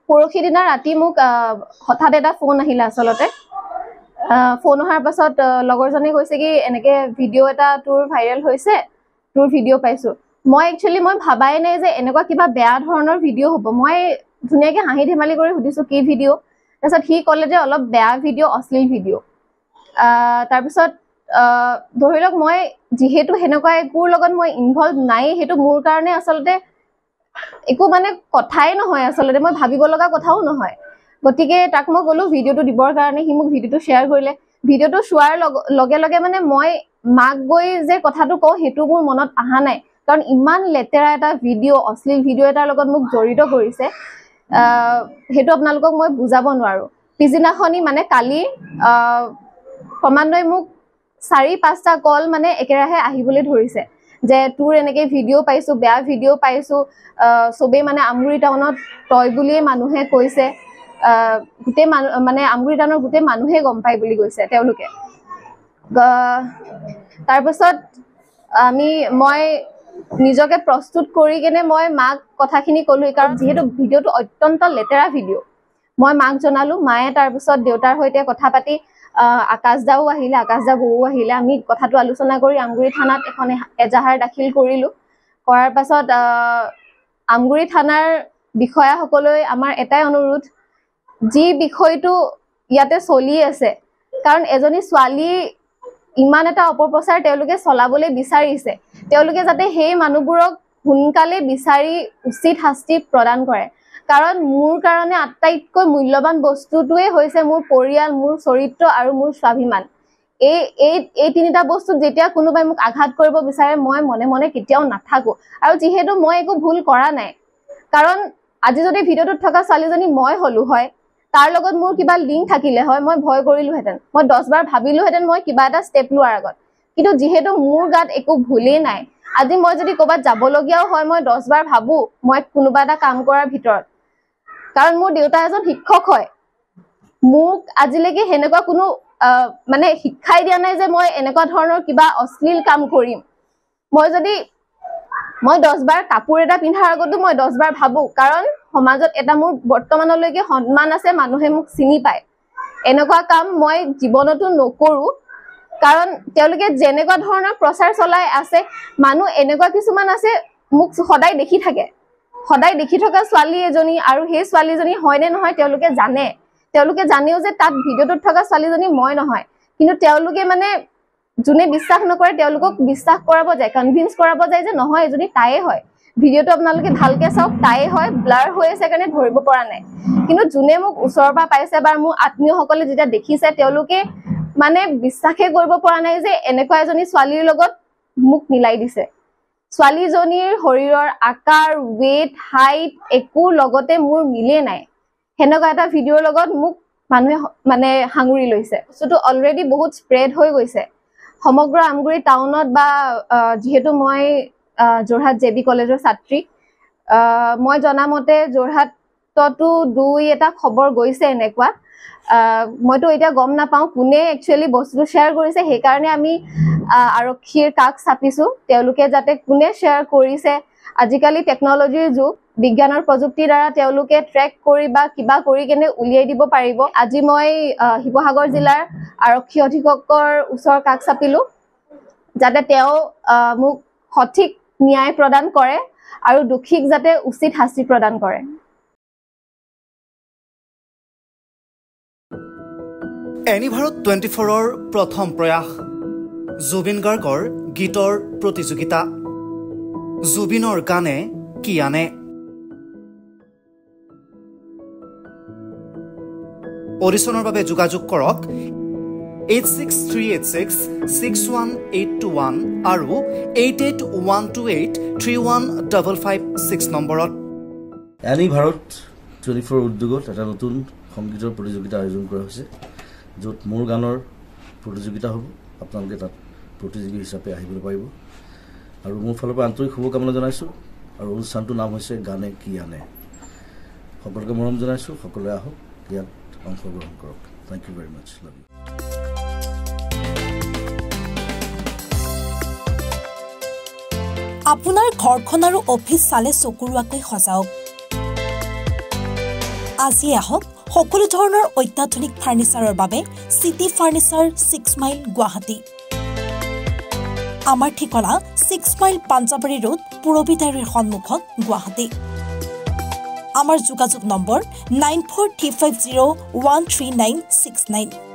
পৰহি দিনা ৰাতি মোক হঠাৎ এটা ফোন আহিলে আচলতে ফোন অহাৰ পাছত লগৰজনে কৈছে কি এনেকে ভিডিঅ' এটা তোৰ ভাইৰেল হৈছে তোৰ ভিডিঅ' পাইছো মই একচুৱেলি মই ভাবাই নাই যে এনেকুৱা কিবা বেয়া ধৰণৰ ভিডিঅ' হ'ব মই ধুনীয়াকে হাঁহি ধেমালি কৰি সুধিছো কি ভিডিঅ' তাৰপিছত সি ক'লে যে অলপ বেয়া ভিডিঅ' অশ্লীল ভিডিঅ' তাৰপিছত ধৰি লওক মই যিহেতু সেনেকুৱা একোৰ লগত মই ইনভলভ নাই সেইটো মোৰ কাৰণে আচলতে একো মানে কথাই নহয় আচলতে মই ভাবিব লগা কথাও নহয় গতিকে তাক মই ক'লো ভিডিঅ'টো দিবৰ কাৰণে সি মোক ভিডিঅ'টো শ্বেয়াৰ কৰিলে ভিডিঅ'টো চোৱাৰ লগে লগে মানে মই মাক গৈ যে কথাটো কওঁ সেইটো মোৰ মনত অহা নাই কাৰণ ইমান লেতেৰা এটা ভিডিঅ' অশ্লীল ভিডিঅ' এটাৰ লগত মোক জড়িত কৰিছে সেইটো আপোনালোকক মই বুজাব নোৱাৰো পিছদিনাখনি মানে কালি ক্ৰমান্বয়ে মোক 4-5টা কল মানে একেৰাহে আহিবলৈ ধৰিছে যে তোৰ এনেকে ভিডিঅ' পাইছো বেয়া ভিডিঅ' পাইছো সবে মানে আমগুৰি টাউনত তই বুলিয়ে মানুহে কৈছে গোটেই মানে আমগুৰি টাউনৰ গোটেই মানুহে গম পায় বুলি কৈছে তেওঁলোকে তাৰপিছত মই নিজকে প্ৰস্তুত কৰি কেনে মই মাক কথাখিনি ক'লো কাৰণ যিহেতু ভিডিঅ'টো অত্যন্ত লেতেৰা ভিডিঅ' মই মাক জনালো মায়ে তাৰপিছত দেউতাৰ সৈতে কথা পাতি আকাশ দাও আহিলে আকাশ দা বৌ আহিলে আমি কথাটো আলোচনা কৰি আমগুৰি থানাত এখন এজাহাৰ দাখিল কৰিলো কৰাৰ পাছত আমগুৰি থানাৰ বিষয়াসকললৈ আমাৰ এটাই অনুৰোধ যি বিষয়টো ইয়াতে চলি আছে কাৰণ এজনী ছোৱালী ইমান এটা অপপ্ৰচাৰ তেওঁলোকে চলাবলৈ বিচাৰিছে তেওঁলোকে যাতে সেই মানুহবোৰক সোনকালে বিচাৰি উচিত শাস্তি প্ৰদান কৰে কাৰণ মোৰ কাৰণে আটাইতকৈ মূল্যৱান বস্তুটোৱে হৈছে মোৰ পৰিয়াল মোৰ চৰিত্ৰ আৰু মোৰ স্বাভিমান এই তিনিটা বস্তুত যেতিয়া কোনোবাই মোক আঘাত কৰিব বিচাৰে মই মনে মনে কেতিয়াও নাথাকো আৰু যিহেতু মই একো ভুল কৰা নাই কাৰণ আজি যদি ভিডিঅ'টোত থকা ছোৱালীজনী মই হলো হয় তাৰ লগত মোৰ কিবা লিংক থাকিলে হয় মই ভয় কৰিলোহেঁতেন মই 10 বাৰ ভাবিলোহেঁতেন মই কিবা এটা ষ্টেপ লোৱাৰ আগত কিন্তু যিহেতু মোৰ গাত একো ভুলেই নাই আজি মই যদি ক'ৰবাত যাবলগীয়াও হয় মই 10 বাৰ ভাবো মই কোনোবা এটা কাম কৰাৰ ভিতৰত কাৰণ মোৰ দেউতা এজন শিক্ষক হয় মোক আজিলৈকে হেনেকুৱা কোনো মানে শিক্ষাই দিয়া নাই যে মই এনেকুৱা ধৰণৰ কিবা অশ্লীল কাম কৰিম মই 10 বাৰ কাপোৰ এটা পিন্ধাৰ আগতো মই 10 বাৰ ভাবো কাৰণ সমাজত এটা মোৰ বৰ্তমানলৈকে সন্মান আছে মানুহে মোক চিনি পায় এনেকুৱা কাম মই জীৱনতো নকৰো কাৰণ তেওঁলোকে যেনেকুৱা ধৰণৰ প্ৰচাৰ চলাই আছে মানুহ এনেকুৱা কিছুমান আছে মোক সদায় দেখি থকা ছোৱালী এজনী আৰু সেই ছোৱালীজনী হয়নে নহয় তেওঁলোকে জানেও যে তাত ভিডিঅ'টোত থকা ছোৱালীজনী মই নহয় কিন্তু তেওঁলোকে মানে যোনে বিশ্বাস নকৰে তেওঁলোকক বিশ্বাস কৰাব যায় কনভিন্স কৰাব যায় যে নহয় এজনী তায়ে হয় ভিডিঅ'টো আপোনালোকে ভালকে চাওক তায়ে হয় ব্লাৰ হৈ আছে কাৰণে ধৰিব পৰা নাই কিন্তু যোনে মোক ওচৰৰ পৰা পাইছে বা মোৰ আত্মীয়সকলে যেতিয়া দেখিছে তেওঁলোকে মানে বিশ্বাসে কৰিব পৰা নাই যে এনেকুৱা এজনী ছোৱালীৰ লগত মোক মিলাই দিছে ছোৱালীজনীৰ শৰীৰৰ আকাৰ weight height একো লগতে মোৰ মিলে নাই হেনেকুৱা এটা ভিডিঅ'ৰ লগত মোক মানুহে মানে হাঙুৰি লৈছে বস্তুটো অলৰেডি বহুত স্প্ৰেড হৈ গৈছে সমগ্ৰ আমগুৰি টাউনত বা যেহেতু মই যোৰহাট জেবি কলেজৰ ছাত্ৰী মই জনামতে যোৰহাটতো এটা খবৰ গৈছে এনেকুৱা মইতো এতিয়া গম নাপাওঁ কোনে একচুৱেলি বস্তুটো শ্বেয়াৰ কৰিছে সেইকাৰণে আমি আৰক্ষীৰ কাষ চাপিছো তেওঁলোকে যাতে কোনে শ্বেয়াৰ কৰিছে আজিকালি টেকনলজিৰ যুগ বিজ্ঞানৰ প্ৰযুক্তিৰ দ্বাৰা তেওঁলোকে ট্ৰেক কৰি বা কিবা কৰি কেনে উলিয়াই দিব পাৰিব আজি মই শিৱসাগৰ জিলাৰ আৰক্ষী অধীক্ষকৰ ওচৰ কাষ চাপিলো যাতে তেওঁ মোক সঠিক ন্যায় প্ৰদান কৰে আৰু দুখিক যাতে উচিত শাস্তি প্ৰদান কৰে এনিভাৰত 24ৰ প্ৰথম প্ৰয়াস জুবিন গাৰ্গৰ গীতৰ প্ৰতিযোগিতা জুবিনৰ গানে কি আনে অডিশ্যনৰ বাবে যোগাযোগ কৰক 8638661821 আৰু 8812831556 নম্বৰত এনিভাৰত 24 উদ্যোগত এটা নতুন সংগীতৰ প্ৰতিযোগিতা আয়োজন কৰা হৈছে য'ত মোৰ গানৰ প্ৰতিযোগিতা হ'ব আপোনালোকে তাত প্ৰতিযোগী হিচাপে আহিবলৈ পাৰিব আৰু মোৰ ফালৰ পৰা আন্তৰিক শুভকামনা জনাইছোঁ আৰু অনুষ্ঠানটোৰ নাম হৈছে গানে কি আনে সকলোকে মৰম জনাইছোঁ সকলোৱে আহক ইয়াত অংশগ্ৰহণ কৰক thank you very much love you আপোনাৰ ঘৰখন আৰু অফিচ চালে চকুৰুৱাকৈ সজাওক আজি আহক সকলো ধৰণৰ অত্যাধুনিক ফাৰ্নিচাৰৰ বাবে সিটি ফাৰ্নিচাৰ 6 মাইল গুৱাহাটী আমাৰ ঠিকনা 6 মাইল পাঞ্জাবাৰী ৰোড পুৰবিতাৰীৰ সন্মুখত গুৱাহাটী আমাৰ যোগাযোগ নম্বৰ 9435013969